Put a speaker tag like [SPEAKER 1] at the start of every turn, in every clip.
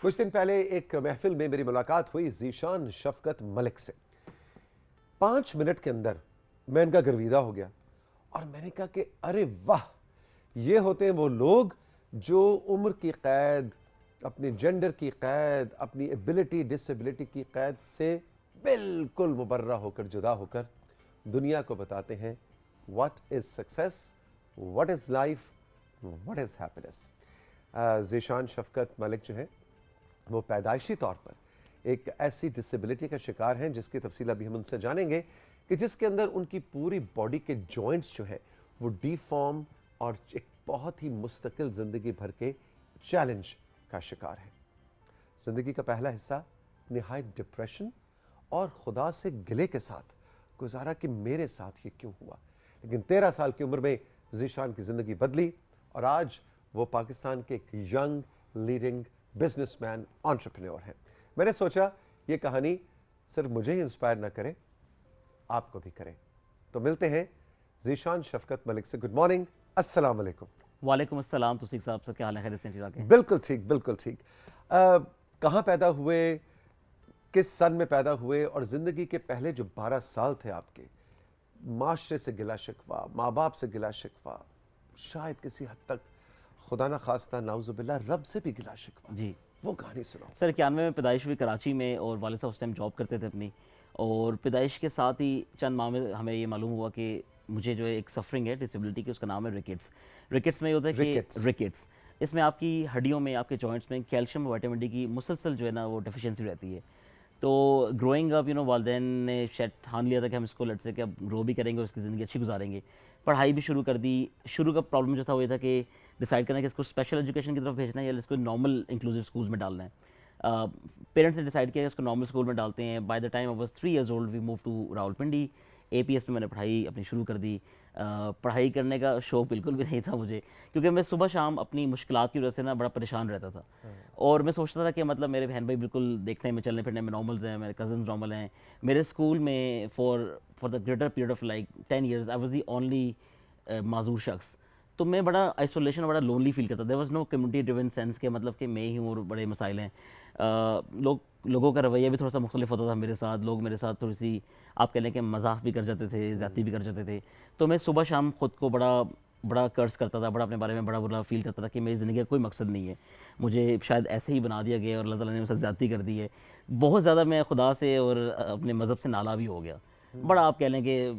[SPEAKER 1] کچھ دن پہلے ایک محفل میں میری ملاقات ہوئی ذیشان شفقت ملک سے. 5 منٹ کے اندر میں ان کا گرویدہ ہو گیا اور میں نے کہا کہ ارے واہ، یہ ہوتے ہیں وہ لوگ جو عمر کی قید، اپنی جینڈر کی قید، اپنی ایبلٹی ڈسیبلٹی کی قید سے بالکل مبرہ ہو کر، جدا ہو کر دنیا کو بتاتے ہیں what is success, what is life, what is happiness. Zeeshan شفقت ملک جو ہیں وہ پیدائشی طور پر ایک ایسی ڈسیبلٹی کا شکار ہیں جس کی تفصیل ابھی ہم ان سے جانیں گے، کہ جس کے اندر ان کی پوری باڈی کے جوائنٹس جو ہیں وہ ڈی فارم اور ایک بہت ہی مستقل زندگی بھر کے چیلنج کا شکار ہے. زندگی کا پہلا حصہ نہایت ڈپریشن اور خدا سے گلے کے ساتھ گزارا کہ میرے ساتھ یہ کیوں ہوا. لیکن 13 سال کی عمر میں ذیشان کی زندگی بدلی اور آج وہ پاکستان کے ایک young leading business man entrepreneur ہیں. میں نے سوچا یہ کہانی صرف مجھے ہی انسپائر نہ کرے، آپ کو بھی کرے. تو ملتے ہیں ذیشان شفقت ملک سے. گڈ مارننگ، السلام علیکم.
[SPEAKER 2] وعلیکم السلام. توصیق صاحب سے کیا حال ہے؟ خیریت سے ہیں؟
[SPEAKER 1] بالکل ٹھیک، بالکل ٹھیک. کہاں پیدا ہوئے، کس سن میں پیدا ہوئے، اور زندگی کے پہلے جو 12 سال تھے آپ کے، معاشرے سے گلا شکوہ، ماں باپ سے گلا شکوہ، شاید کسی حد تک خدا نہ خواستہ نعوذ باللہ رب سے بھی گلا شکوہ،
[SPEAKER 2] جی
[SPEAKER 1] وہ کہانی سناؤ.
[SPEAKER 2] سر 91 میں پیدائش ہوئی کراچی میں، اور والد صاحب اس ٹائم جاب کرتے تھے اپنی، اور پیدائش کے ساتھ ہی چند ماہ میں ہمیں یہ معلوم ہوا کہ مجھے جو ہے ایک سفرنگ ہے ڈسیبلٹی کی، اس کا نام ہے ریکٹس. ریکٹس میں یہ ہوتا ہے کہ ریکٹس اس میں آپ کی ہڈیوں میں، آپ کے جوائنٹس میں کیلشیم اور وائٹامن ڈی کی مسلسل جو ہے نا وہ ڈیفیشنسی رہتی ہے. تو گروئنگ اپ والدین نے شاید ٹھان لیا تھا کہ ہم اس کو لٹ سے کہ اب گرو بھی کریں گے، اس کی زندگی اچھی گزاریں گے. پڑھائی بھی شروع کر دی. شروع کا پرابلم جو تھا وہ یہ تھا کہ ڈیسائیڈ کرنا کہ اس کو اسپیشل ایجوکیشن کی طرف بھیجنا ہے یا اس کو نارمل انکلوسیو اسکولز میں ڈالنا ہے. پیرنٹس نے ڈیسائیڈ کیا کہ اس کو نارمل اسکول میں ڈالتے ہیں. By the time I was 3 years old we move to Rawalpindi. APS میں میں نے پڑھائی اپنی شروع کر دی. پڑھائی کرنے کا شوق بالکل بھی نہیں تھا مجھے، کیونکہ میں صبح شام اپنی مشکلات کی وجہ سے نا بڑا پریشان رہتا تھا. اور میں سوچتا تھا کہ مطلب میرے بہن بھائی بالکل دیکھنے میں، چلنے پھرنے میں نارملز ہیں، میرے کزنز نارمل ہیں. میرے اسکول میں for the greater period of like 10 years I was the only معذور شخص. تو میں بڑا آئسولیشن، بڑا لونلی فیل کرتا. There was no community driven sense کہ مطلب کہ میں ہی ہوں اور بڑے مسائل ہیں. لوگوں کا رویہ بھی تھوڑا سا مختلف ہوتا تھا میرے ساتھ. لوگ میرے ساتھ تھوڑی سی آپ کہہ لیں کہ مزاح بھی کر جاتے تھے، زیادتی بھی کر جاتے تھے. تو میں صبح شام خود کو بڑا کرس کرتا تھا، بڑا اپنے بارے میں بڑا برا فیل کرتا تھا کہ میری زندگی کا کوئی مقصد نہیں ہے، مجھے شاید ایسے ہی بنا دیا گیا اور اللہ تعالیٰ نے میرے ساتھ زیادتی کر دی ہے. بہت زیادہ میں خدا سے اور اپنے مذہب سے نالا بھی ہو گیا. بڑا آپ کہہ لیں کہ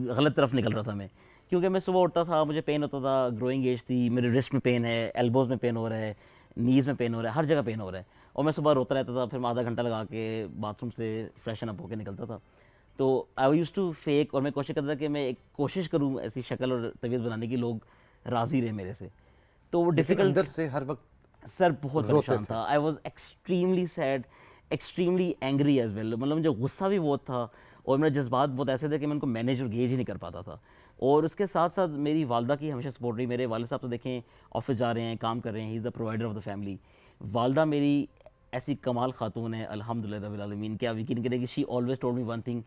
[SPEAKER 2] غلط طرف نکل رہا تھا میں، کیونکہ میں صبح اٹھتا تھا، مجھے پین ہوتا تھا. گروئنگ ایج تھی، میرے رسٹ میں پین ہے، ایلبوز میں پین ہو رہا ہے، نیز میں پین ہو رہا ہے، ہر جگہ پین ہو رہا ہے. اور میں صبح روتا رہتا تھا. پھر میں آدھا گھنٹہ لگا کے باتھ روم سے فریشن اپ ہو کے نکلتا تھا. تو آئی یوز ٹو فیک، اور میں کوشش کرتا تھا کہ میں ایک کوشش کروں ایسی شکل اور طبیعت بنانے کی لوگ راضی رہے میرے سے. تو وہ ڈیفیکلٹ
[SPEAKER 1] اندر سے ہر وقت
[SPEAKER 2] سر بہت پریشان تھا. I was extremely sad, extremely angry as well. مطلب مجھے غصہ بھی بہت تھا اور میرے جذبات بہت ایسے تھے کہ میں ان کو مینیج اور گیج ہی نہیں کر پاتا تھا. اور اس کے ساتھ ساتھ میری والدہ کی ہمیشہ سپورٹ رہی. میرے والد صاحب تو دیکھیں آفس جا رہے ہیں، کام کر رہے ہیں، he is the provider of the family. والدہ میری ایسی کمال خاتون ہے الحمدللہ رب العالمین، کہ آپ یقین کریں کہ she always told me one thing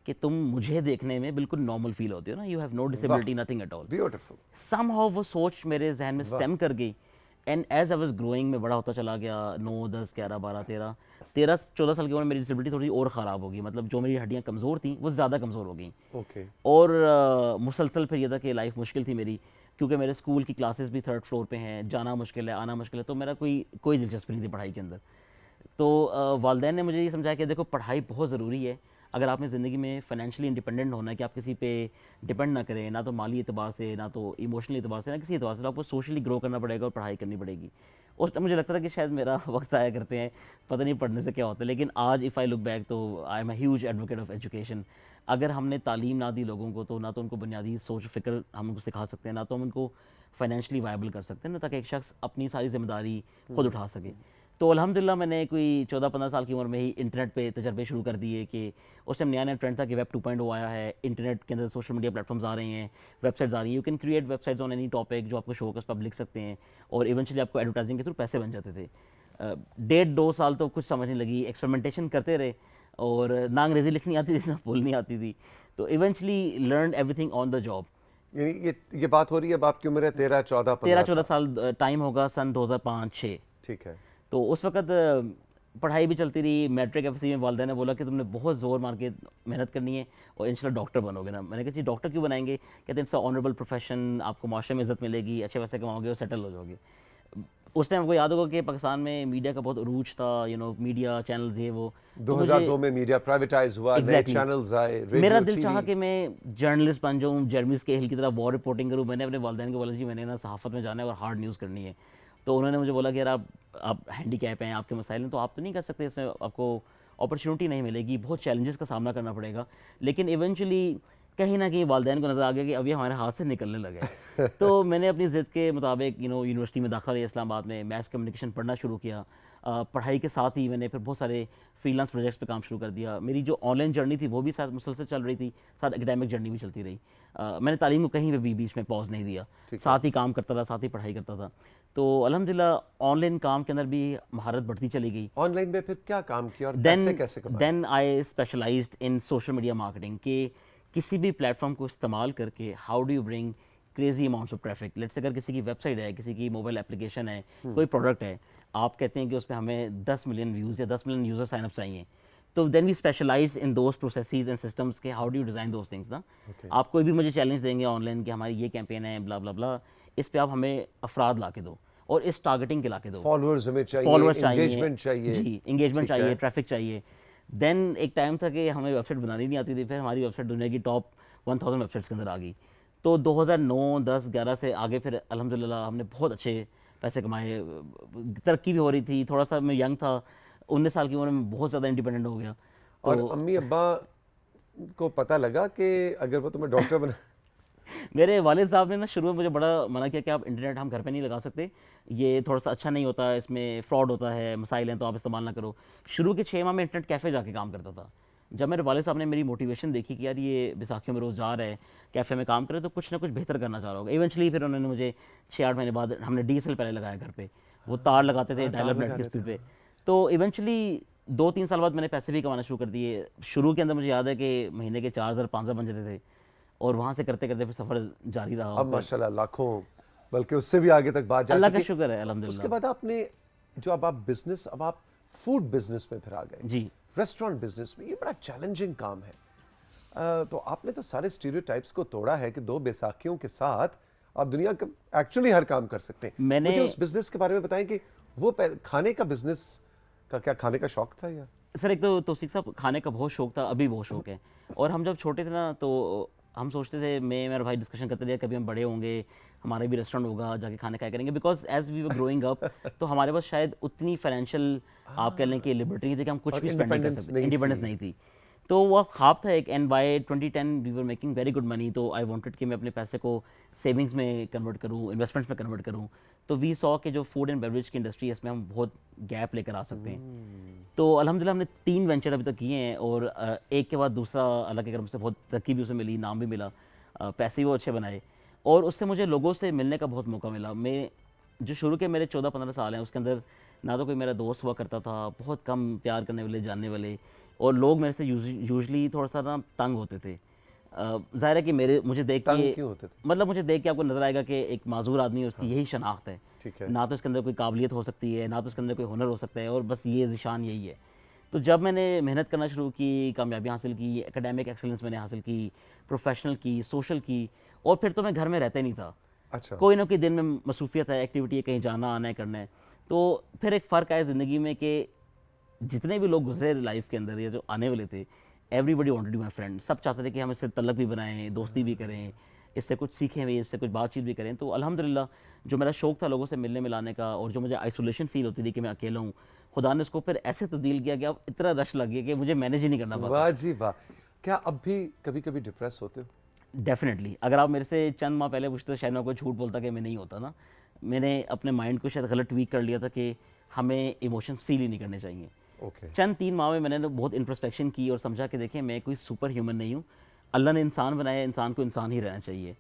[SPEAKER 2] کہ تم مجھے دیکھنے میں بالکل نارمل فیل ہوتے ہو نا، you have no disability nothing at all.
[SPEAKER 1] Beautiful.
[SPEAKER 2] Somehow وہ سوچ میرے ذہن میں اسٹیم کر گئی. And as I was growing میں بڑا ہوتا چلا گیا. 9 10 11 12 13 14 سال کی عمر میں میری ڈسیبلٹی تھوڑی اور خراب ہوگی. مطلب جو میری ہڈیاں کمزور تھیں وہ زیادہ کمزور ہو گئیں. اور مسلسل پھر یہ تھا کہ لائف مشکل تھی میری، کیونکہ میرے اسکول کی کلاسز بھی 3rd فلور پہ ہیں، جانا مشکل ہے، آنا مشکل ہے. تو میرا کوئی دلچسپی نہیں تھی پڑھائی کے اندر. تو والدین نے مجھے یہ سمجھایا کہ دیکھو پڑھائی بہت ضروری ہے اگر آپ نے زندگی میں فائنینشلی انڈیپینڈنٹ ہونا ہے، کہ آپ کسی پہ ڈپینڈ نہ کریں، نہ تو مالی اعتبار سے، نہ تو ایموشنلی اعتبار سے، نہ کسی اعتبار سے. تو آپ کو سوشلی گرو کرنا پڑے گا اور پڑھائی کرنی پڑے گی. اس ٹائم مجھے لگتا تھا کہ شاید میرا وقت ضائع کرتے ہیں، پتہ نہیں پڑھنے سے کیا ہوتا ہے. لیکن آج اف آئی لک بیک تو I am a huge advocate of education. اگر ہم نے تعلیم نہ دی لوگوں کو تو نہ تو ان کو بنیادی سوچ فکر ہم ان کو سکھا سکتے ہیں، نہ تو ہم ان کو فائنینشلی وائبل کر سکتے ہیں نا، تاکہ ایک شخص اپنی ساری ذمہ داری خود اٹھا سکے. تو الحمدللہ میں نے کوئی 14-15 سال کی عمر میں ہی انٹرنیٹ پہ تجربے شروع کر دیے. کہ اس ٹائم نیا ٹرینڈ تھا کہ ویب 2.0 آیا ہے، انٹرنیٹ کے اندر سوشل میڈیا پلیٹ فارمز آ رہے ہیں، ویب سائٹس آ رہی ہیں. You can create web sites on any topic جو آپ کو شوق ہے اس پہ آپ لکھ سکتے ہیں، اور ایونچولی آپ کو ایڈورٹائزنگ کے تھرو پیسے بن جاتے تھے. 1.5-2 سال تو کچھ سمجھ نہیں لگی، ایکسپیریمنٹیشن کرتے رہے، اور نہ انگریزی لکھنی آتی تھی نہ بولنی آتی تھی. تو eventually learned every thing on the job.
[SPEAKER 1] یعنی یہ بات ہو رہی ہے اب آپ کی عمر ہے 13-14
[SPEAKER 2] سال ٹائم ہوگا سن 2005-6.
[SPEAKER 1] ٹھیک ہے.
[SPEAKER 2] تو اس وقت پڑھائی بھی چلتی رہی. میٹرک ایف سی میں والدین نے بولا کہ تم نے بہت زور مار کے محنت کرنی ہے اور انشاءاللہ ڈاکٹر بنو گے نا. میں نے کہا جی ڈاکٹر کیوں بنائیں گے؟ کہتے ہیں اٹس آنریبل پروفیشن, آپ کو معاشرے میں عزت ملے گی, اچھے پیسے کماؤ گے اور سیٹل ہو جاؤ گے. اس ٹائم کو یاد ہوگا کہ پاکستان میں میڈیا کا بہت عروج تھا, میڈیا چینلز یہ وہ.
[SPEAKER 1] 2002 میں میڈیا پرائیویٹائز ہوا, نئے چینلز آئے,
[SPEAKER 2] میرا دل چاہا کہ میں جرنلسٹ بن جاؤں, جرمز کے ہل کی طرح وار رپورٹنگ کروں. میں نے اپنے والدین کو بولا جی میں نے نا صحافت میں جانا ہے اور ہارڈ نیوز کرنی ہے. تو انہوں نے مجھے بولا کہ یار آپ ہینڈی کیپ ہیں, آپ کے مسائل ہیں, تو آپ تو نہیں کر سکتے, اس میں آپ کو اپرچونٹی نہیں ملے گی, بہت چیلنجز کا سامنا کرنا پڑے گا. لیکن ایونچولی کہیں نہ کہیں والدین کو نظر آ گیا کہ اب یہ ہمارے ہاتھ سے نکلنے لگے. تو میں نے اپنی ضد کے مطابق یونیورسٹی میں داخلہ لیا اسلام آباد میں, میس کمیونیکیشن پڑھنا شروع کیا. پڑھائی کے ساتھ ہی میں نے پھر بہت سارے فری لانس پروجیکٹس پہ کام شروع کر دیا. میری جو آن لائن جرنی تھی وہ بھی ساتھ مسلسل چل رہی تھی, ساتھ اکیڈیمک جرنی بھی چلتی رہی. میں نے تعلیم کو کہیں پہ بھی بیچ میں پاز نہیں دیا, ساتھ ہی کام کرتا تھا, ساتھ ہی پڑھائی کرتا تھا. تو الحمدللہ آن لائن کام کے اندر بھی مہارت بڑھتی چلی گئی.
[SPEAKER 1] آن لائن میں پھر کیا کام کیا اور پیسے کیسے کمائے؟
[SPEAKER 2] دین آئی اسپیشلائزڈ ان سوشل میڈیا مارکیٹنگ, کہ کسی بھی پلیٹ فارم کو استعمال کر کے how do you bring crazy amounts of traffic. Let's اگر کسی کی ویب سائٹ ہے, کسی کی موبائل اپلیکیشن ہے, کوئی پروڈکٹ ہے, آپ کہتے ہیں کہ اس پہ ہمیں 10 ملین ویوز یا 10 ملین یوزر سائن اپ چاہیے, تو then we specialise in those processes and systems کے how do you design those things نا. آپ کوئی بھی مجھے چیلنج دیں گے آن لائن کہ ہماری یہ کیمپین ہے بلا بلا بلا, اس پہ آپ ہمیں افراد لا کے دو اور اس ٹارگیٹنگ کے لا کے دو,
[SPEAKER 1] فالوورز ہمیں چاہیے, انگیجمنٹ چاہیے,
[SPEAKER 2] جی انگیجمنٹ چاہیے, ٹریفک چاہیے. دین ایک ٹائم تھا کہ ہمیں ویب سائٹ بنانی نہیں آتی تھی, پھر ہماری ویب سائٹ دنیا کی ٹاپ 1000 ویب سائٹس کے اندر آ گئی. تو 2009 10 11 سے آگے پھر الحمدللہ ہم نے بہت اچھے پیسے کمائے, ترقی بھی ہو رہی تھی. تھوڑا سا میں ینگ تھا, 19 سال کی عمر میں بہت زیادہ انڈیپینڈنٹ ہو گیا.
[SPEAKER 1] اور امی ابا کو پتہ لگا کہ اگر وہ تمہیں ڈاکٹر بنا؟
[SPEAKER 2] میرے والد صاحب نے نا شروع میں مجھے بڑا منع کیا کہ آپ انٹرنیٹ ہم گھر پہ نہیں لگا سکتے, یہ تھوڑا سا اچھا نہیں ہوتا, اس میں فراڈ ہوتا ہے, مسائل ہیں, تو آپ استعمال نہ کرو. شروع کے 6 ماہ میں انٹرنیٹ کیفے جا کے کام کرتا تھا. جب میرے والد صاحب نے میری موٹیویشن دیکھی کہ یار یہ بیساکھیوں میں روز جا رہا ہے کیفے میں کام کرے, تو کچھ نہ کچھ بہتر کرنا چاہ رہا ہوگا. ایونچولی پھر انہوں نے مجھے 6-8 مہینے بعد ہم نے ڈی ایس ایل پہلے لگایا گھر پہ, وہ تار لگاتے تھے ڈائل اپ نیٹ کے اسپیڈ پہ. تو ایونچولی 2-3 سال بعد میں نے پیسے بھی کمانا شروع کر دیے. شروع کے اندر مجھے یاد ہے کہ مہینے کے 4000-5000 بن جاتے تھے, اور وہاں سے کرتے کرتے پھر سفر جاری رہا.
[SPEAKER 1] اب ماشاءاللہ لاکھوں, بلکہ اس سے بھی آگے تک بات جا چکی.
[SPEAKER 2] اللہ کا شکر ہے الحمدللہ.
[SPEAKER 1] اس کے بعد آپ نے جو اب آپ بزنس, اب آپ فوڈ بزنس میں پھر آ گئے,
[SPEAKER 2] جی
[SPEAKER 1] ریسٹورینٹ بزنس میں. یہ بڑا چیلنجنگ کام ہے. تو آپ نے تو سارے اسٹیریوٹائپس کو توڑا ہے کہ 2 بیساکھیوں کے ساتھ آپ دنیا کا ایکچولی ہر کام کر سکتے ہیں. مجھے اس بزنس کے بارے میں بتائیں کہ وہ کھانے کا بزنس کا کیا کھانے کا شوق تھا یا؟
[SPEAKER 2] سر ایک تو توصیق صاحب کھانے کا بہت شوق تھا, ابھی بہت شوق ہے. اور ہم جب چھوٹے تھے نا تو ہم سوچتے تھے, میں میرا بھائی ڈسکشن کرتے تھے کبھی ہم بڑے ہوں گے ہمارا بھی ریسٹورینٹ ہوگا, جا کے کھانے کھایا کریں گے. Because as we were growing up تو ہمارے پاس شاید اتنی فائنینشیل آپ کہہ لیں کہ لبرٹی تھی کہ ہم کچھ بھی اسپینڈ نہیں کر سکتے, انڈیپینڈنس نہیں تھی. تو وہ خواب تھا ایک, and by 2010 we were making very good money. تو آئی وانٹڈ کہ میں اپنے پیسے کو سیونگس میں کنورٹ کروں, انویسٹمنٹس میں کنورٹ کروں. تو وی سو کہ جو فوڈ اینڈ بیوریج کی انڈسٹری ہے اس میں ہم بہت گیپ لے کر آ سکتے ہیں. تو الحمدللہ ہم نے 3 وینچر ابھی تک کیے ہیں, اور ایک کے بعد دوسرا اللہ کے کرم سے بہت ترقی بھی اسے ملی, نام بھی ملا, پیسے بھی وہ اچھے بنائے, اور اس سے مجھے لوگوں سے ملنے کا بہت موقع ملا. میں جو شروع کے میرے 14-15 سال ہیں اس کے اندر نہ تو کوئی میرا دوست ہوا کرتا تھا, بہت کم پیار کرنے والے, جاننے والے, اور لوگ میرے سے یوزلی تھوڑا سا نا تنگ ہوتے تھے. ظاہر ہے کہ مجھے دیکھ کے مطلب مجھے دیکھ کے آپ کو نظر آئے گا کہ ایک معذور آدمی ہے, اس کی یہی شناخت ہے, نہ تو اس کے اندر کوئی قابلیت ہو سکتی ہے, نہ تو اس کے اندر کوئی ہنر ہو سکتا ہے, اور بس یہ ذیشان یہی ہے. تو جب میں نے محنت کرنا شروع کی, کامیابی حاصل کی, اکیڈیمک ایکسلنس میں نے حاصل کی, پروفیشنل کی, سوشل کی, اور پھر تو میں گھر میں رہتا ہی نہیں تھا. کوئی نہ کوئی دن میں مصروفیت ہے, ایکٹیویٹی ہے, کہیں جانا آنا ہے, کرنا ہے. تو پھر ایک فرق آیا زندگی میں کہ جتنے بھی لوگ گزرے لائف کے اندر یا جو آنے والے تھے, everybody wanted to be my friend. سب چاہتے تھے کہ ہم اس سے تعلق بھی بنائیں, دوستی بھی کریں, اس سے کچھ سیکھیں بھی, اس سے کچھ بات چیت بھی کریں. تو الحمدللہ جو میرا شوق تھا لوگوں سے ملنے ملانے کا, اور جو مجھے آئسولیشن فیل ہوتی تھی کہ میں اکیلا ہوں, خدا نے اس کو پھر ایسے تبدیل کیا کہ اب اتنا رش لگ گیا کہ مجھے مینیج ہی نہیں کرنا پڑا.
[SPEAKER 1] واہ جی واہ. کیا اب بھی کبھی کبھی ڈپریس ہوتے ہو؟
[SPEAKER 2] ڈیفینیٹلی. اگر آپ میرے سے چند ماہ پہلے پوچھتے تو شاید میں کوئی جھوٹ بولتا کہ میں نہیں ہوتا نا. میں نے اپنے مائنڈ کو شاید غلط ٹویک کر لیا تھا کہ ہمیں ایموشنز فیل ہی نہیں کرنے چاہیے. چند 3 ماہ میں نے بہت انٹروسپیکشن کی اور سمجھا کہ دیکھیں میں کوئی سپر ہیومن نہیں ہوں. اللہ نے انسان بنایا, انسان کو انسان ہی رہنا چاہیے.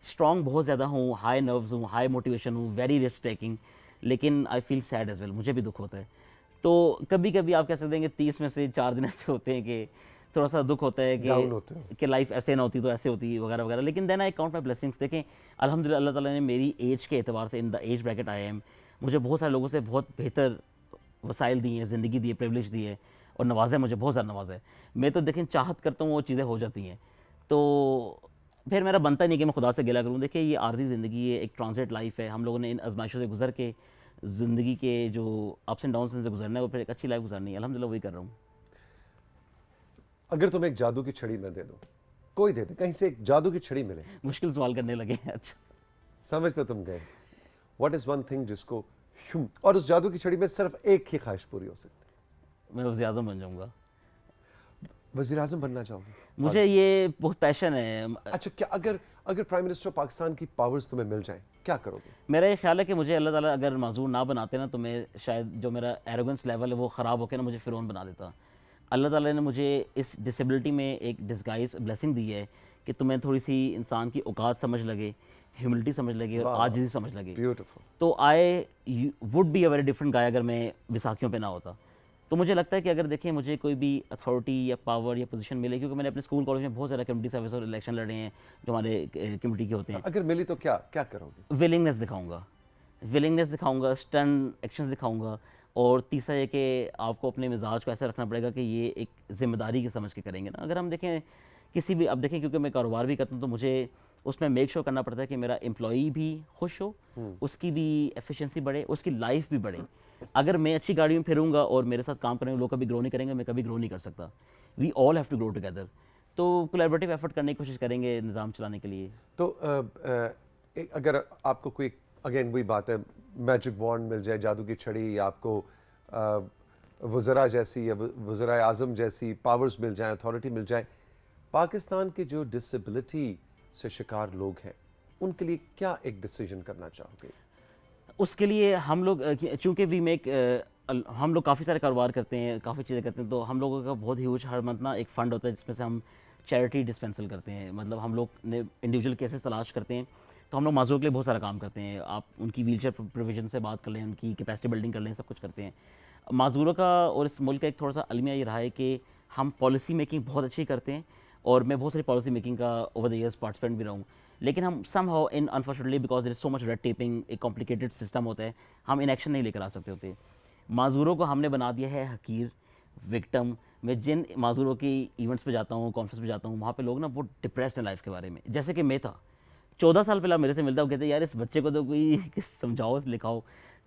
[SPEAKER 2] اسٹرانگ بہت زیادہ ہوں, ہائی نروز ہوں, ہائی موٹیویشن ہوں, ویری رسک ٹیکنگ, لیکن آئی فیل سیڈ ایز ویل, مجھے بھی دکھ ہوتا ہے. تو کبھی کبھی آپ کہہ سکتے ہیں کہ 30 میں سے 4 دن ایسے ہوتے ہیں کہ تھوڑا سا دکھ ہوتا ہے کہ لائف ایسے نہ ہوتی تو ایسے ہوتی وغیرہ وغیرہ. لیکن دین آئی کاؤنٹ مائی بلیسنگس. دیکھیں الحمدللہ اللہ تعالیٰ نے میری ایج کے اعتبار سے ان دا ایج بریکٹ آئی ایم مجھے بہت سارے لوگوں سے بہت بہتر वसाइल दिए हैं, ज़िंदगी दी है, प्रिविलेज दी है और नवाजा है, मुझे बहुत ज़्यादा नवाजा है। मैं तो देखें चाहत करता हूँ वो चीज़ें हो जाती हैं, तो फिर मेरा बनता नहीं कि मैं खुदा से गिला करूँ। देखिए ये आर्जी ज़िंदगी है, एक ट्रांजिट लाइफ है, हम लोगों ने इन आजमाइशों से गुजर के ज़िंदगी के जो अप्स एंड डाउन से गुजरना है वो फिर एक अच्छी लाइफ गुजारनी है, अल्हम्दुलिल्लाह वही कर रहा हूँ।
[SPEAKER 1] अगर तुम्हें एक जादू की छड़ी मैं दे दूं, कोई दे दे, कहीं से एक जादू की छड़ी मिले,
[SPEAKER 2] मुश्किल सवाल करने लगे हैं। अच्छा,
[SPEAKER 1] समझ तो तुम गए, व्हाट इज वन थिंग जिसको और उस जादू की छड़ी में सिर्फ एक ही ख्वाहिश पूरी हो सकती है?
[SPEAKER 2] मैं वज़ीर आज़म बन जाऊँगा।
[SPEAKER 1] वजीर आजम बनना चाहोगे?
[SPEAKER 2] मुझे ये बहुत पैशन है।
[SPEAKER 1] अच्छा, क्या अगर अगर प्राइम मिनिस्टर पाकिस्तान की पावर्स तुम्हें मिल जाएं, क्या करोगे?
[SPEAKER 2] मेरा ये ख्याल है कि मुझे अल्लाह ताला अगर माजूर ना बनाते ना, तो मैं शायद जो मेरा एरोगेंस लेवल है वो ख़राब होकर ना मुझे फ़िरौन बना देता। अल्लाह ताला ने मुझे इस डिसेबिलिटी में एक डिस्गाइज ब्लेसिंग दी है कि तुम्हें थोड़ी सी इंसान की औकात समझ लगे, ह्यूमिलिटी समझ लगे और आजिज़ी समझ लगे।
[SPEAKER 1] ब्यूटीफुल।
[SPEAKER 2] तो I would be a very different गाय अगर मैं विसाखियों पे ना होता। तो मुझे लगता है कि अगर देखें मुझे कोई भी अथॉरिटी या पावर या पोजीशन मिले, क्योंकि मैंने अपने स्कूल कॉलेज में बहुत सारा कम्युनिटी सर्विस और इलेक्शन लड़े हैं जो हमारे कम्युनिटी के होते हैं।
[SPEAKER 1] अगर मिली तो क्या क्या करोगे?
[SPEAKER 2] विलिंगनेस दिखाऊंगा, स्टर्न एक्शंस दिखाऊंगा, और तीसरा ये कि आपको अपने मिजाज को ऐसा रखना पड़ेगा कि ये एक जिम्मेदारी की समझ के करेंगे ना। अगर हम देखें किसी भी, अब देखें क्योंकि मैं कारोबार भी करता हूँ तो मुझे उसमें मेक श्योर करना पड़ता है कि मेरा एम्प्लॉई भी खुश हो, उसकी भी एफिशिएंसी बढ़े, उसकी लाइफ भी बढ़े। अगर मैं अच्छी गाड़ी में फिरूंगा और मेरे साथ काम करेंगे लोग कभी ग्रो नहीं करेंगे, मैं कभी ग्रो नहीं कर सकता। We all have to grow together. तो कोलैबोरेटिव एफर्ट करने की कोशिश करेंगे निज़ाम चलाने के लिए।
[SPEAKER 1] तो अगर आपको कोई, अगेन वही बात है, मैजिक वॉन्ड मिल जाए, जादू की छड़ी, या आपको वज़रा जैसी या वज़रा आज़म जैसी पावर्स मिल जाए, अथॉरिटी मिल जाए, पाकिस्तान के जो डिसेबिलिटी से शिकार लोग हैं उनके लिए क्या एक डिसीजन करना चाहोगे?
[SPEAKER 2] उसके लिए हम लोग चूँकि वी मेक हम लोग काफ़ी सारे कारोबार करते हैं, काफ़ी चीज़ें करते हैं, तो हम लोगों का बहुत ह्यूज हर मंथ ना एक फ़ंड होता है जिसमें से हम चैरिटी डिस्पेंसल करते हैं। मतलब हम लोग ने इंडिविजुअल केसेस तलाश करते हैं, तो हम लोग माजूरों के लिए बहुत सारा काम करते हैं। आप उनकी व्हीलचेयर प्रोविजन से बात कर लें, उनकी कैपेसिटी बिल्डिंग कर लें, सब कुछ करते हैं। माजूरों का और इस मुल्क का एक थोड़ा सा अलमिया ये रहा है कि हम पॉलिसी मेकिंग बहुत अच्छी करते हैं, और मैं बहुत सारी पॉलिसी मेकिंग का ओवर द ईयर्स पार्टिसिपेंट भी रहा हूँ, लेकिन हम somehow in unfortunately because there is so much red taping, एक कॉम्प्लिकेटेड सिस्टम होता है, हम इन एक्शन नहीं लेकर आ सकते होते। माजूरों को हमने बना दिया है हकीर, विक्टम। मैं जिन माजूरों की इवेंट्स पे जाता हूँ, कॉन्फ्रेंस पे जाता हूँ, वहाँ पे लोग ना बहुत डिप्रेस्ड हैं लाइफ के बारे में, जैसे कि मैं था। 14 साल पहले मेरे से मिलता, वो कहते यार इस बच्चे को तो कोई समझाओ, लिखाओ।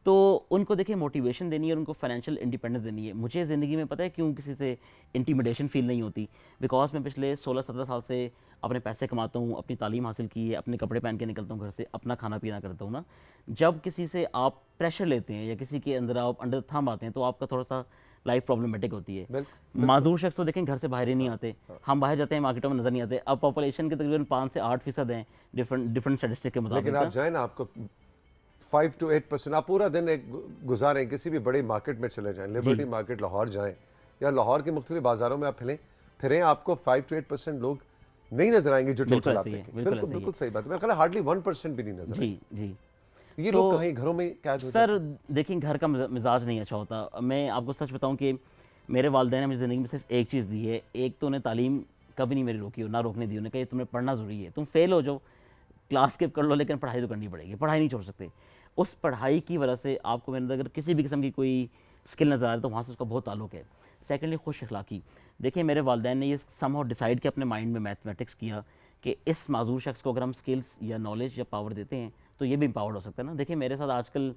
[SPEAKER 2] तो उनको देखिए मोटिवेशन देनी है और उनको फाइनेंशियल इंडिपेंडेंस देनी है। मुझे ज़िंदगी में पता है क्यों किसी से इंटिमिडेशन फील नहीं होती, बिकॉज मैं पिछले 16-17 साल से अपने पैसे कमाता हूँ, अपनी तालीम हासिल की है, अपने कपड़े पहन के निकलता हूँ घर से, अपना खाना पीना करता हूँ ना। जब किसी से आप प्रेशर लेते हैं या किसी के अंदर आप अंडर थंब आते हैं, तो आपका थोड़ा सा लाइफ प्रॉब्लमेटिक होती है। माजूर शख्स तो देखें घर से बाहर ही नहीं आते, हम बाहर जाते हैं मार्केटों में नजर नहीं आते। अब पॉपुलेशन के तकरीबन 5 से 8% हैं डिफरेंट स्टैटिस्टिक के मुताबिक।
[SPEAKER 1] लेकिन आप जाए ना, आपको 5 to 8% आप पूरा दिन एक गुजारें, किसी भी बड़ी मार्केट में चले जाएं, लिबर्टी मार्केट लाहौर जाएं या लाहौर के मुख्तलिफ बाजारों में आप फिरें, आपको 5 to 8% लोग नहीं नजर आएंगे जो टोटल आते हैं। बिल्कुल सही बात है। मेरा ख्याल है हार्डली 1% भी नहीं नजर
[SPEAKER 2] जी जी।
[SPEAKER 1] ये लोग कहीं घरों में कैद हो जाते
[SPEAKER 2] सर देखिए घर का मिजाज नहीं अच्छा होता। मैं आपको सच बताऊं कि मेरे वालिदैन ने मुझे ज़िंदगी में सिर्फ एक चीज़ दी है, एक तो उन्हें तालीम कभी नहीं मेरी रोकी हो, ना रोकने दी। उन्हें कहा तुम्हें पढ़ना ज़रूरी है, तुम फेल हो जाओ, क्लास स्किप कर लो, लेकिन पढ़ाई तो करनी पड़ेगी, पढ़ाई नहीं छोड़ सकते। उस पढ़ाई की वजह से आपको मेरे अंदर अगर किसी भी किस्म की कोई स्किल नज़र आ रहा है तो वहाँ से उसका बहुत ताल्लुक है। सेकेंडली खुश अखलाकी। देखिए मेरे वालिदैन ने ये समहाउ डिसाइड किया अपने माइंड में, मैथमेटिक्स किया कि इस माजूर शख्स को अगर हम स्किल्स या नॉलेज या पावर देते हैं तो ये भी एम्पावर्ड हो सकता है ना। देखिए मेरे साथ आजकल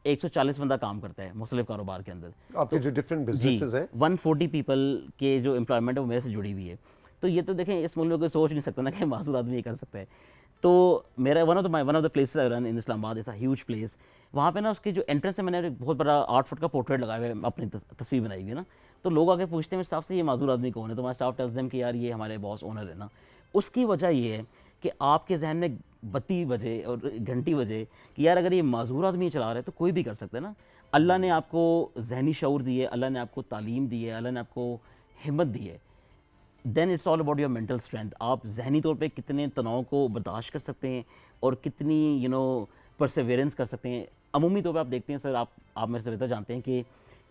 [SPEAKER 2] 140 बंदा काम करता है मुख्तलिफ कारोबार के अंदर।
[SPEAKER 1] आपके जो डिफरेंट बिजनेसेस हैं,
[SPEAKER 2] 140 पीपल के जो एम्प्लॉयमेंट है वो मेरे से जुड़ी हुई है। तो ये तो देखें इस मुल्क में कोई सोच नहीं सकता ना कि माजूर आदमी ये कर सकता है। तो मेरा one of the places I run in Islamabad is a huge place. वहाँ पे ना उसके जो एंट्रेंस है, मैंने एक बहुत बड़ा 8 फुट का पोर्ट्रेट लगाया हुआ है, अपनी तस्वीर बनाई हुई है ना। तो लोग आके पूछते हैं स्टाफ से ये माजूर आदमी कौन है, तो मैं स्टाफ टेल्स देम कि यार ये हमारे बॉस ओनर है ना। उसकी वजह ये है कि आपके जहन में बत्ती बजे और घंटी बजे कि यार अगर ये माजूर आदमी चला रहा है तो कोई भी कर सकता है ना। अल्लाह ने आपको जहनी शऊर दी है, अल्लाह ने आपको तालीम दी है, अल्लाह ने आपको हिम्मत दी है। Then it's all about your mental strength. आप जहनी तौर पे कितने तनाव को बर्दाश्त कर सकते हैं और कितनी परसेवेरेंस कर सकते हैं। अमूमी तौर पे आप देखते हैं सर, आप मेरे से बेहतर जानते हैं कि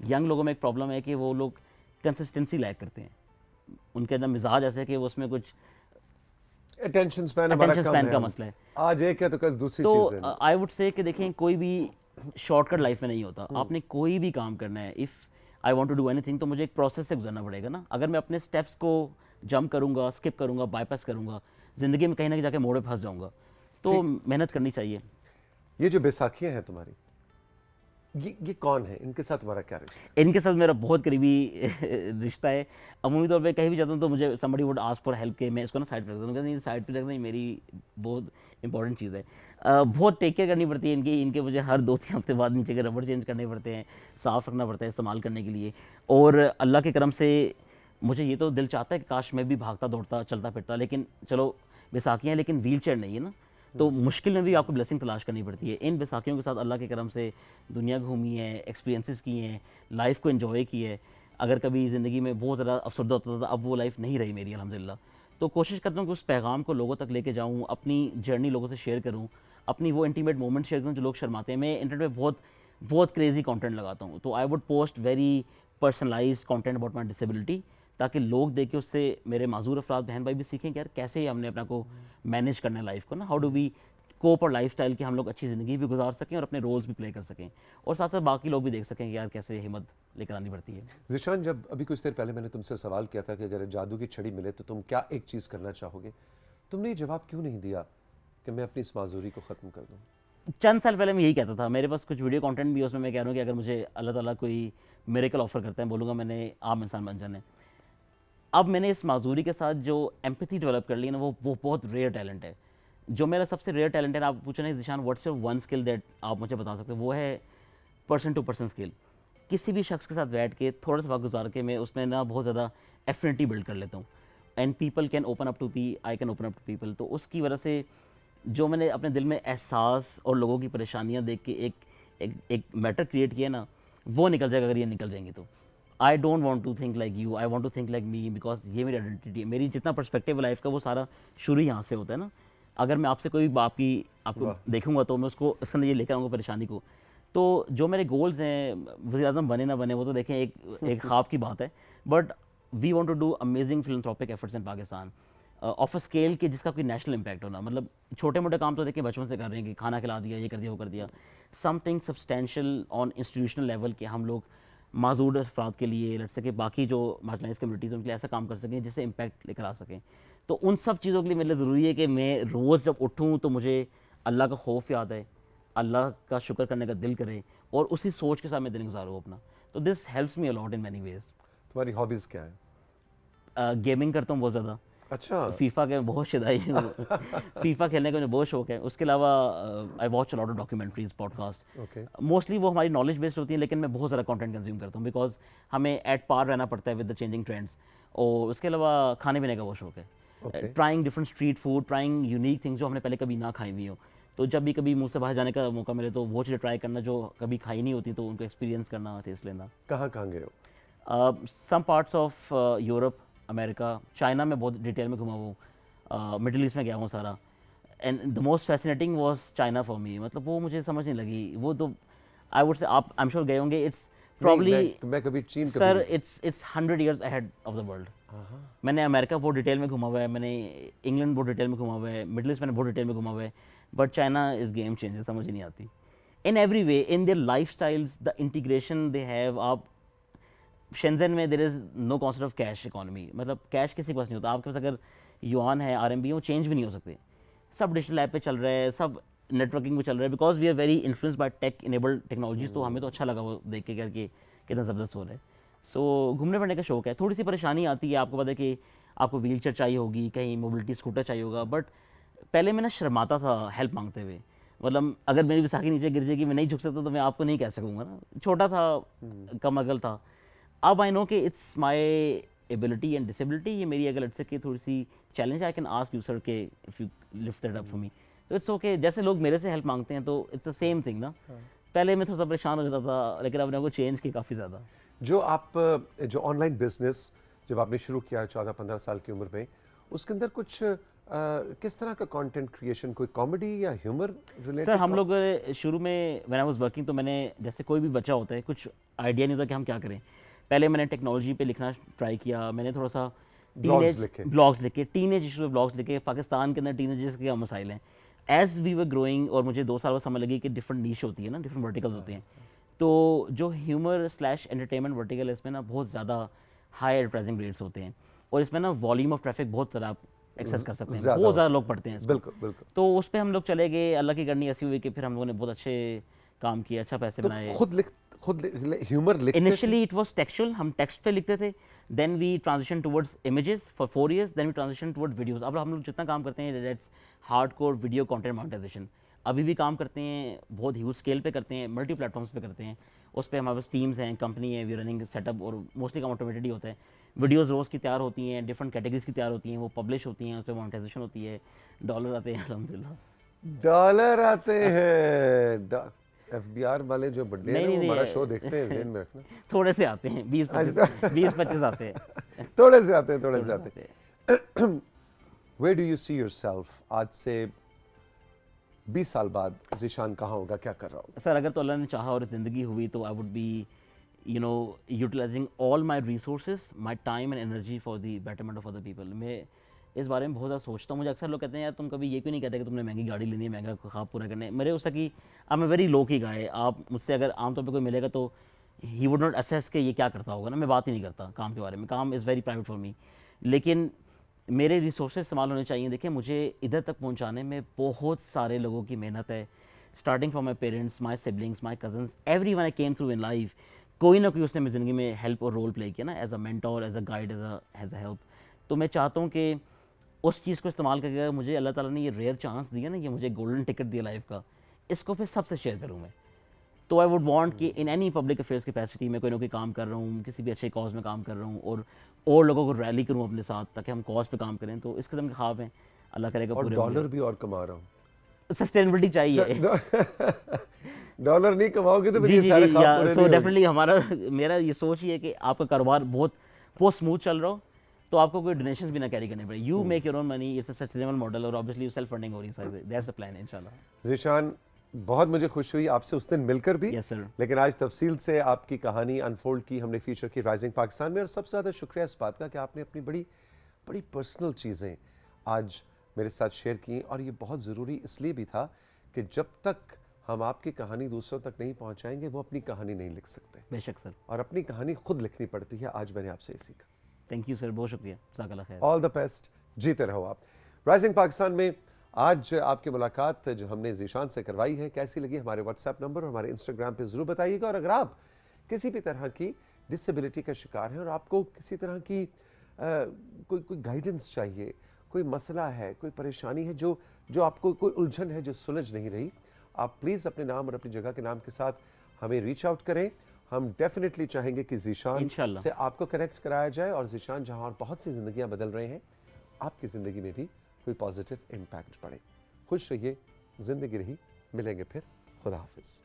[SPEAKER 2] यंग लोगों में एक प्रॉब्लम है कि वो लोग कंसिस्टेंसी लैक करते हैं। उनके अंदर मिजाज ऐसे है कि वो उसमें कुछ
[SPEAKER 1] अटेंशन स्पैन हमारा कम है,
[SPEAKER 2] का मसला है।
[SPEAKER 1] आज एक है तो कल दूसरी चीज है।
[SPEAKER 2] तो आई वुड से कि देखें कोई भी शॉर्ट कट लाइफ में नहीं होता. आपने कोई भी काम करना है, if I want to do anything, तो मुझे एक प्रोसेस से गुजरना पड़ेगा ना. अगर मैं अपने स्टेप्स को जंप करूंगा, स्किप करूंगा, बाईपास करूंगा, ज़िंदगी में कहीं ना कहीं जाके मोड़ पे फंस जाऊंगा. तो मेहनत करनी चाहिए.
[SPEAKER 1] ये जो बैसाखियां हैं तुम्हारी, ये कौन है, इनके साथ तुम्हारा क्या रिश्ता?
[SPEAKER 2] इनके साथ मेरा बहुत करीबी रिश्ता है. अमूमी तौर पे कहीं भी जाता हूँ तो मुझे somebody would ask for help के मैं इसको ना साइड पे रख दूँ. नहीं, साइड पे रखना ही मेरी बहुत इंपॉर्टेंट चीज़ है. बहुत टेक केयर करनी पड़ती है इनके मुझे हर 2-3 हफ्ते बाद नीचे के रबड़ चेंज करने पड़ते हैं, साफ़ रखना पड़ता है इस्तेमाल करने के लिए. और अल्लाह के करम से मुझे ये तो दिल चाहता है कि काश मैं भी भागता दौड़ता चलता फिरता, लेकिन चलो बैसाखियाँ, लेकिन व्हील चेयर नहीं है ना, तो मुश्किल में भी आपको ब्लेसिंग तलाश करनी पड़ती है. इन बैसाखियों के साथ अल्लाह के करम से दुनिया घूमी है, एक्सपीरियंसेस किए हैं, लाइफ को एंजॉय की है. अगर कभी ज़िंदगी में बहुत ज़्यादा अफसरदा होता था, अब वो लाइफ नहीं रही मेरी अल्हम्दुलिल्लाह. तो कोशिश करता हूँ कि उस पैगाम को लोगों तक लेके जाऊँ, अपनी जर्नी लोगों से शेयर करूँ, अपनी वो इंटीमेट मोमेंट शेयर करूँ जो लोग शर्माते हैं. मैं इंटरनेट पे बहुत बहुत क्रेजी कंटेंट लगाता हूँ, तो I would post very personalised content about my disability, ताकि लोग देख के उससे मेरे माजूर अफराद बहन भाई भी सीखें कि यार कैसे हमने अपना को मैनेज करना है लाइफ को ना, हाउ डू वी कोप और लाइफ स्टाइल की हम लोग अच्छी ज़िंदगी भी गुजार सकें और अपने रोल्स भी प्ले कर सकें, और साथ साथ बाकी लोग भी देख सकें कि यार कैसे हिम्मत लेकर आनी पड़ती है.
[SPEAKER 1] ज़ीशान, जब अभी कुछ देर पहले मैंने तुमसे सवाल किया था कि अगर जादू की छड़ी मिले तो तुम क्या एक चीज़ करना चाहोगे, तुमने ये जवाब क्यों नहीं दिया कि मैं अपनी इस माजूरी को ख़त्म कर दूँ?
[SPEAKER 2] चंद साल पहले मैं यही कहता था. मेरे पास कुछ वीडियो कंटेंट भी है, उसमें मैं कह रहा हूँ कि अगर मुझे अल्लाह ताला कोई मिरेकल ऑफर करता है, बोलूँगा मैंने आम इंसान बन जाना है. अब मैंने इस माजूरी के साथ जो एम्पैथी डेवलप कर ली है ना, वो बहुत रेयर टैलेंट है. जो मेरा सबसे रेयर टैलेंट है, आप पूछे ना Zeeshan what's your one skill that आप मुझे बता सकते हो, वो है पर्सन टू पर्सन स्किल. किसी भी शख्स के साथ बैठ के थोड़ा सा वक्त गुजार के मैं उसमें ना बहुत ज़्यादा एफिनिटी बिल्ड कर लेता हूँ. And people can open up to me, I can open up to people. तो उसकी वजह से जो मैंने अपने दिल में एहसास और लोगों की परेशानियाँ देख के एक मैटर क्रिएट किया ना, वो निकल जाएगा अगर ये निकल जाएंगी तो. I don't want to think like you, I want to think like me, because ये मेरी आइडेंटिटी है. मेरी जितना पर्सपेक्टिव है लाइफ का वो सारा शुरू यहाँ से होता है ना. अगर मैं आपसे कोई आपको देखूंगा तो मैं उसको इसके अंदर ये लेकर आऊँगा परेशानी को. तो जो मेरे गोल्स हैं, वज़ीर आज़म बने ना बने वो तो देखें एक ख्वाब की बात है, but we want to do amazing philanthropic efforts in Pakistan of a scale के जिसका कोई नेशनल इम्पैक्ट होना. मतलब छोटे मोटे काम तो देखिए बचपन से कर रहे हैं कि खाना खिला दिया, ये कर दिया, वो कर दिया. Something substantial on institutional level के हम लोग माजूर अफराद के लिए, लट सके बाकी जो मार्जिनलाइज कम्युनिटीज़ उनके लिए ऐसा काम कर सकें जिससे इम्पैक्ट लेकर आ सकें. तो उन सब चीज़ों के लिए मेरे लिए ज़रूरी है कि मैं रोज़ जब उठूँ तो मुझे अल्लाह का खौफ याद है, अल्लाह का शुक्र करने का दिल करे, और उसी सोच के साथ मैं दिन गुजारूँ अपना. तो this helps me a lot in many ways.
[SPEAKER 1] तुम्हारी हॉबीज़ क्या है?
[SPEAKER 2] गेमिंग करता हूँ बहुत ज़्यादा.
[SPEAKER 1] अच्छा.
[SPEAKER 2] फीफा के बहुत शिदाई हूँ. फीफा खेलने का मुझे बहुत शौक है. उसके अलावा I watch a lot of documentaries, podcast.
[SPEAKER 1] Okay.
[SPEAKER 2] Mostly वो हमारी नॉलेज बेस्ड होती है, लेकिन मैं बहुत सारा कंटेंट कंज्यूम करता हूँ बिकॉज हमें एट पार रहना पड़ता है विद द चेंजिंग ट्रेंड्स. और उसके अलावा खाने पीने का बहुत शौक है. Trying different street food, trying unique things जो हमने पहले कभी ना खाई हुई हो. तो जब भी कभी मुंह से बाहर जाने का मौका मिले तो वो चीज़ें ट्राई करना जो कभी खाई नहीं होती, तो उनको एक्सपीरियंस करना, टेस्ट लेना.
[SPEAKER 1] कहाँ गए हो?
[SPEAKER 2] Some parts of Europe, America, China में बहुत डिटेल में घुमा हूँ. मिडिल ईस्ट में गया हूँ सारा. And the most fascinating was China for me. मतलब वो मुझे समझ नहीं लगी. वो तो आई वुड से आप आई एम श्योर गए होंगे. इट्स प्रॉब्ली
[SPEAKER 1] मैं कभी चीन
[SPEAKER 2] sir it's 100 years ahead of the world. मैंने अमेरिका बहुत डिटेल में घुमा हुआ है, मैंने इंग्लैंड बहुत डिटेल में घुमा हुआ है, मिडिल ईस्ट मैंने बहुत डिटेल में घुमा हुआ है, but China is game changer. समझ ही नहीं आती in every way, in their life styles, the integration they have. आप शेंजन में there is no concept of cash economy. मतलब कैश किसी के पास नहीं होता. आपके पास अगर युआन है, RMB है, वो चेंज भी नहीं हो सकते. सब डिजिटल ऐप पे चल रहा है, सब नेटवर्किंग पे चल रहा है, because we are very influence by tech enabled technologies. तो हमें तो अच्छा लगा वो देख के करके कितना ज़बरदस्त हो रहा है. सो घूमने फिरने का शौक है. थोड़ी सी परेशानी आती है, आपको पता है कि आपको व्हील चेयर चाहिए होगी, कहीं मोबिलिटी स्कूटर चाहिए होगा, बट पहले मैं ना शर्माता था हेल्प मांगते हुए. मतलब अगर मेरी विसाखी नीचे गिर जाएगी, मैं नहीं झुक सकता, तो मैं आपको नहीं कह सकूँगा ना. छोटा था, कम अकल था. अब आई नो कि it's my ability and disability. ये मेरी अगर लटसे की थोड़ी सी challenge, I can ask you sir के if you lift that up for me. तो इट्स ओके. जैसे लोग मेरे से हेल्प मांगते हैं तो इट्स द सेम थिंग ना. पहले मैं थोड़ा सा परेशान हो जाता था, लेकिन अब वो चेंज की काफ़ी ज़्यादा.
[SPEAKER 1] जो ऑनलाइन बिजनेस जब आपने शुरू किया 14-15 साल की उम्र में, उसके अंदर कुछ किस तरह का कंटेंट क्रिएशन, कोई कॉमेडी या ह्यूमर रिलेटेड?
[SPEAKER 2] सर हम लोग शुरू में व्हेन आई वाज वर्किंग, तो मैंने जैसे कोई भी बच्चा होता है, कुछ आइडिया नहीं होता कि हम क्या करें. पहले मैंने टेक्नोलॉजी पे लिखना ट्राई किया. मैंने थोड़ा सा ब्लॉग्स लिखे, टीनेज इशू पे ब्लॉग्स लिखे, पाकिस्तान के अंदर टीनेजर्स के क्या मसाइल हैं, ایز वी वर ग्रोइंग और मुझे 2 साल बाद समझ लगी कि डिफरेंट नीश होती है ना, डिफरेंट वर्टिकल्स होते हैं, तो जो ह्यूमर स्लैश एंटरटेनमेंट वर्टिकल है इसमें ना बहुत ज़्यादा हाई एडवर्टाइजिंग रेट्स होते हैं, और इसमें ना वॉल्यूम ऑफ ट्रैफिक बहुत ज़्यादा आप एक्सेस कर सकते हैं,
[SPEAKER 1] ज़्यादा
[SPEAKER 2] बहुत ज़्यादा
[SPEAKER 1] होता
[SPEAKER 2] लोग पढ़ते हैं इसको।
[SPEAKER 1] बिल्कुल बिल्कुल।
[SPEAKER 2] तो उस पे हम लोग चले गए, अल्लाह की करनी ऐसी हुई कि फिर हम लोगों ने बहुत अच्छे काम किए, अच्छा पैसे
[SPEAKER 1] तो
[SPEAKER 2] बनाए।
[SPEAKER 1] खुद ह्यूमर लिखते थे?
[SPEAKER 2] इनिशियली इट वाज टेक्सचुअल, हम टेक्स्ट पे लिखते थे, then we transition towards images for 4 years, then we transition towards videos. अब हम लोग जितना काम करते हैं that's hardcore video content monetisation, अभी भी काम करते हैं, बहुत ह्यूज स्केल पे करते हैं, मल्टी प्लेटफॉर्म्स पे करते हैं। उस पे हमारे पास टीम्स हैं, कंपनी है, वी रनिंग सेटअप, और मोस्टली काम ऑटोमेटेड ही होता है। वीडियोस रोज की तैयार होती हैं, डिफरेंट कैटेगरीज की तैयार होती हैं, वो पब्लिश होती हैं, उस पर मोनेटाइजेशन होती है, डॉलर आते हैं अल्हम्दुलिल्लाह।
[SPEAKER 1] डॉलर आते हैं। एफबीआर वाले जो बड्डे हैं
[SPEAKER 2] नहीं,
[SPEAKER 1] वो
[SPEAKER 2] नहीं,
[SPEAKER 1] हमारा
[SPEAKER 2] नहीं,
[SPEAKER 1] शो देखते हैं, ज़हन में रखना।
[SPEAKER 2] थोड़े से आते हैं, 20-25 आते हैं।
[SPEAKER 1] थोड़े से आते हैं, थोड़े से
[SPEAKER 2] थोड़े
[SPEAKER 1] आते
[SPEAKER 2] से आते
[SPEAKER 1] हैं। Where do you see yourself आज से 20 साल बाद? ज़ीशान कहाँ होगा, क्या कर रहा होगा?
[SPEAKER 2] सर अगर तो अल्लाह ने चाहा और ज़िंदगी हुई तो I would be utilising all my resources, my time and energy for the betterment of other people. मैं इस बारे में बहुत ज़्यादा सोचता हूँ। मुझे अक्सर लोग कहते हैं यार तुम कभी ये क्यों नहीं कहते कि तुमने महंगी गाड़ी लेनी है, महंगा ख्वाब पूरा करने है। मेरे उसका कि I M a very low की गाय। आप मुझसे अगर आमतौर पर कोई मिलेगा तो ही वुड नॉट असेस कि ये क्या करता होगा ना, मैं बात ही नहीं करता काम के बारे में, काम is very private for me. लेकिन मेरे रिसोर्सेज इस्तेमाल होने चाहिए। देखिए मुझे इधर तक पहुंचाने में बहुत सारे लोगों की मेहनत है, starting from my parents, my siblings, my cousins, every one I came through in life. कोई ना कोई उसने मेरी ज़िंदगी में हेल्प और रोल प्ले किया ना, as a mentor, as a guide, as a help. तो मैं चाहता हूँ कि उस चीज़ को इस्तेमाल करके अगर मुझे अल्लाह ताला ने ये रेयर चांस दिया ना, ये मुझे गोल्डन टिकट दिया लाइफ का, इसको फिर सबसे शेयर करूँ मैं। तो आई वुड वांट कि in any public affairs capacity में कोई ना कोई काम कर रहा हूँ, किसी भी अच्छे कॉज में काम कर रहा हूँ, और लोगों को रैली करूँ अपने साथ ताकि हम कॉज पे काम करें। तो इस किस्म के ख्वाब हैं, अल्लाह करेगा
[SPEAKER 1] और
[SPEAKER 2] पूरे
[SPEAKER 1] डॉलर भी और कमा रहा हूँ।
[SPEAKER 2] सस्टेनेबिलिटी चाहिए।
[SPEAKER 1] डॉलर नहीं कमाओगे तो फिर
[SPEAKER 2] जी
[SPEAKER 1] ये
[SPEAKER 2] जी
[SPEAKER 1] सारे
[SPEAKER 2] जी,
[SPEAKER 1] ख्वाब
[SPEAKER 2] या
[SPEAKER 1] पूरे
[SPEAKER 2] सो
[SPEAKER 1] नहीं होंगे।
[SPEAKER 2] डेफिनेटली हमारा मेरा ये सोच ही है कि आपका कारोबार बहुत स्मूथ चल रहा हो तो आपको कोई डोनेशंस भी ना कैरी करने पड़े। You make your own money, it's a sustainable model, और ऑब्वियसली सेल्फ फंडिंग हो रही है, दैट्स द प्लान इंशाल्लाह।
[SPEAKER 1] ज़ीशान, बहुत मुझे खुशी हुई आपसे उस दिन मिलकर भी,
[SPEAKER 2] यस सर।
[SPEAKER 1] लेकिन आज तफसील से आपकी कहानी अनफोल्ड की हमने फीचर की राइजिंग पाकिस्तान में। और सबसे ज़्यादा शुक्रिया इस बात का कि आपने अपनी बड़ी बड़ी पर्सनल चीज़ें आज मेरे साथ शेयर की। और ये बहुत ज़रूरी इसलिए भी था कि जब तक हम आपकी कहानी दूसरों तक नहीं पहुंचाएंगे वो अपनी कहानी नहीं लिख सकते,
[SPEAKER 2] बेशक सर।
[SPEAKER 1] और अपनी कहानी खुद लिखनी पड़ती है। आज मैंने आपसे ये सीखा।
[SPEAKER 2] थैंक यू सर, बहुत शुक्रिया, जज़ाकल्लाह खैर।
[SPEAKER 1] ऑल द बेस्ट, जीते रहो आप। राइजिंग पाकिस्तान में आज आपकी मुलाकात जो हमने ज़ीशान से करवाई है, कैसी लगी हमारे व्हाट्सएप नंबर और हमारे इंस्टाग्राम पे ज़रूर बताइएगा। और अगर आप किसी भी तरह की डिसेबिलिटी का शिकार हैं और आपको किसी तरह की कोई गाइडेंस चाहिए, कोई मसला है, कोई परेशानी है, जो आपको कोई उलझन है जो सुलझ नहीं रही, आप प्लीज़ अपने नाम और अपनी जगह के नाम के साथ हमें रीच आउट करें। हम डेफिनेटली चाहेंगे कि ज़ीशान
[SPEAKER 2] इंशाल्लाह
[SPEAKER 1] से आपको कनेक्ट कराया जाए, और ज़ीशान जहां और बहुत सी ज़िंदगियां बदल रहे हैं, आपकी ज़िंदगी में भी कोई पॉजिटिव इम्पैक्ट पड़े। खुश रहिए, ज़िंदगी रही, मिलेंगे फिर। खुदा हाफिज़।